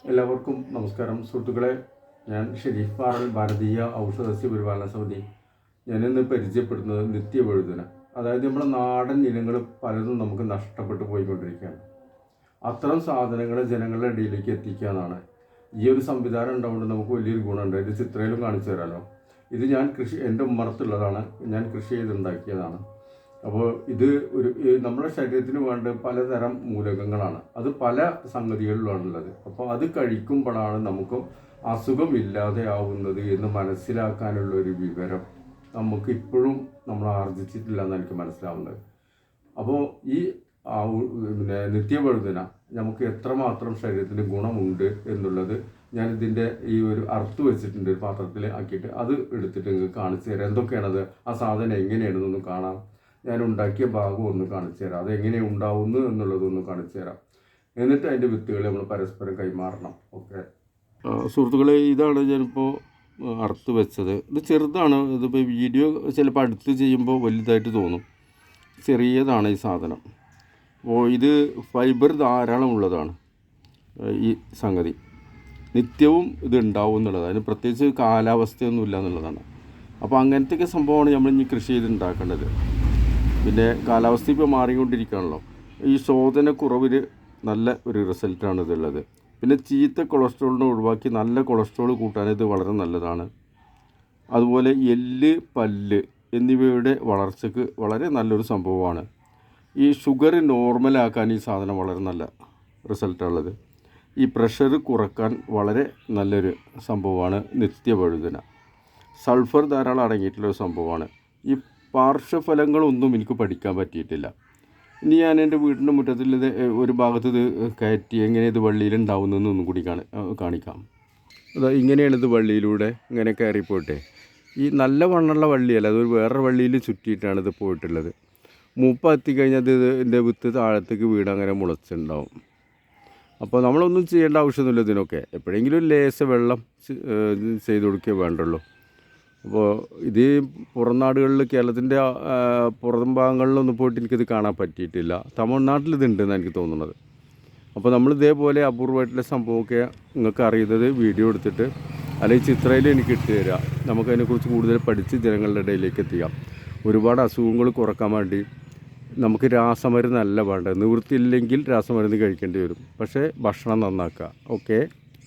എല്ലാവർക്കും നമസ്കാരം സുഹൃത്തുക്കളെ. ഞാൻ ഷെരീഫ് പാറൽ, ഭാരതീയ ഔഷധസസ്യ പരിപാലന സമിതി. ഞാനിന്ന് പരിചയപ്പെടുന്നത് നിത്യവഴുതന. അതായത് നമ്മുടെ നാടൻ ഇനങ്ങൾ പലതും നമുക്ക് നഷ്ടപ്പെട്ടു പോയിക്കൊണ്ടിരിക്കുകയാണ്. അത്തരം സാധനങ്ങളെ ജനങ്ങളുടെ ഇടയിലേക്ക് എത്തിക്കുക എന്നാണ് ഈ ഒരു സംവിധാനം ഉണ്ടാവുകൊണ്ട് നമുക്ക് വലിയൊരു ഗുണമുണ്ട്. ഇത് ചിത്രയിലും കാണിച്ചു തരാമല്ലോ. ഇത് ഞാൻ എൻ്റെ ഉമ്മറത്തുള്ളതാണ്, ഞാൻ കൃഷി ചെയ്തുണ്ടാക്കിയതാണ്. അപ്പോൾ ഇത് നമ്മുടെ ശരീരത്തിന് വേണ്ട പലതരം മൂലകങ്ങളാണ്. അത് പല സംഗതികളിലാണുള്ളത്. അപ്പോൾ അത് കഴിക്കുമ്പോഴാണ് നമുക്ക് അസുഖമില്ലാതെ ആവുന്നത് എന്ന് മനസ്സിലാക്കാനുള്ള ഒരു വിവരം നമുക്ക് ഇപ്പോഴും നമ്മൾ ആർജിച്ചിട്ടില്ല എന്ന് എനിക്ക് മനസ്സിലാവുന്നത്. അപ്പോൾ ഈ നിത്യവഴുതന നമുക്ക് എത്രമാത്രം ശരീരത്തിന് ഗുണമുണ്ട് എന്നുള്ളത് ഞാനിതിൻ്റെ ഈ ഒരു അറുത്ത് വെച്ചിട്ടുണ്ട്, ഒരു പാത്രത്തിൽ ആക്കിയിട്ട് അത് എടുത്തിട്ട് നിങ്ങൾക്ക് കാണിച്ചു തരാം. എന്തൊക്കെയാണത്, ആ സാധനം എങ്ങനെയാണെന്നൊന്ന് കാണാം. ഞാൻ ഉണ്ടാക്കിയ ഭാഗം ഒന്ന് കാണിച്ചു തരാം, അതെങ്ങനെ ഉണ്ടാവുന്നു എന്നുള്ളതൊന്ന് കാണിച്ചു തരാം. എന്നിട്ട് അതിൻ്റെ വിത്തുകൾ നമ്മൾ പരസ്പരം കൈമാറണം. ഓക്കെ സുഹൃത്തുക്കളെ, ഇതാണ് ഞാനിപ്പോൾ അറുത്ത് വെച്ചത്. ഇത് ചെറുതാണ്. ഇതിപ്പോൾ വീഡിയോ ചിലപ്പോൾ അടുത്ത് ചെയ്യുമ്പോൾ വലുതായിട്ട് തോന്നും. ചെറിയതാണ് ഈ സാധനം. അപ്പോൾ ഇത് ഫൈബർ ധാരാളം ഉള്ളതാണ് ഈ സംഗതി. നിത്യവും ഇത് ഉണ്ടാവും എന്നുള്ളതാണ്. അതിന് പ്രത്യേകിച്ച് കാലാവസ്ഥയൊന്നും ഇല്ല എന്നുള്ളതാണ്. അപ്പോൾ അങ്ങനത്തെയൊക്കെ സംഭവമാണ് നമ്മൾ ഇനി കൃഷി ചെയ്തുണ്ടാക്കേണ്ടത്. പിന്നെ കാലാവസ്ഥ ഇപ്പോൾ മാറിക്കൊണ്ടിരിക്കുകയാണല്ലോ. ഈ ശോധനക്കുറവിൽ നല്ല ഒരു റിസൾട്ടാണ് ഇതുള്ളത്. പിന്നെ ചീത്ത കൊളസ്ട്രോളിനെ ഒഴിവാക്കി നല്ല കൊളസ്ട്രോൾ കൂട്ടാൻ ഇത് വളരെ നല്ലതാണ്. അതുപോലെ എല്ല്, പല്ല് എന്നിവയുടെ വളർച്ചയ്ക്ക് വളരെ നല്ലൊരു സംഭവമാണ്. ഈ ഷുഗർ നോർമലാക്കാൻ ഈ സാധനം വളരെ നല്ല റിസൾട്ടുള്ളത്. ഈ പ്രഷർ കുറക്കാൻ വളരെ നല്ലൊരു സംഭവമാണ് നിത്യവഴുതന. സൾഫർ ധാരാളം അടങ്ങിയിട്ടുള്ളൊരു സംഭവമാണ്. ഈ പാർശ്വഫലങ്ങളൊന്നും എനിക്ക് പഠിക്കാൻ പറ്റിയിട്ടില്ല. ഇനി ഞാൻ എൻ്റെ വീടിൻ്റെ മുറ്റത്തിൽ ഇത് ഒരു ഭാഗത്ത് ഇത് കയറ്റി എങ്ങനെ ഇത് വള്ളിയിലുണ്ടാവുന്നതെന്നൊന്നും കൂടി കാണിക്കാം. അതാ ഇങ്ങനെയാണ് ഇത് വള്ളിയിലൂടെ ഇങ്ങനെ കയറിപ്പോട്ടെ. ഈ നല്ല വണ്ണുള്ള വള്ളിയല്ല, അതൊരു വേറെ വള്ളിയിൽ ചുറ്റിയിട്ടാണ് ഇത് പോയിട്ടുള്ളത്. മൂപ്പ എത്തിക്കഴിഞ്ഞാൽ ഇതിൻ്റെ വിത്ത് താഴത്തേക്ക് വീട് അങ്ങനെ മുളച്ചുണ്ടാവും. അപ്പോൾ നമ്മളൊന്നും ചെയ്യേണ്ട ആവശ്യമൊന്നുമില്ല ഇതിനൊക്കെ. എപ്പോഴെങ്കിലും ഒരു ലേശ വെള്ളം ചെയ്ത് കൊടുക്കുകയേ വേണ്ടുള്ളൂ. അപ്പോൾ ഇത് പുറം നാടുകളിൽ, കേരളത്തിൻ്റെ പുറം ഭാഗങ്ങളിലൊന്നും പോയിട്ട് എനിക്കിത് കാണാൻ പറ്റിയിട്ടില്ല. തമിഴ്നാട്ടിൽ ഇതുണ്ടെന്ന് എനിക്ക് തോന്നുന്നത്. അപ്പോൾ നമ്മൾ ഇതേപോലെ അപൂർവമായിട്ടുള്ള സംഭവമൊക്കെ നിങ്ങൾക്ക് അറിയുന്നത് വീഡിയോ എടുത്തിട്ട് അല്ലെങ്കിൽ ചിത്രയിൽ എനിക്ക് ഇട്ട് തരിക. നമുക്കതിനെക്കുറിച്ച് കൂടുതൽ പഠിച്ച് ജനങ്ങളുടെ ഇടയിലേക്ക് എത്തിക്കാം. ഒരുപാട് അസുഖങ്ങൾ കുറക്കാൻ വേണ്ടി നമുക്ക് രാസമരുന്നല്ല വേണ്ടത്. നിവൃത്തിയില്ലെങ്കിൽ രാസമരുന്ന് കഴിക്കേണ്ടി വരും. പക്ഷേ ഭക്ഷണം നന്നാക്കുക. ഓക്കെ.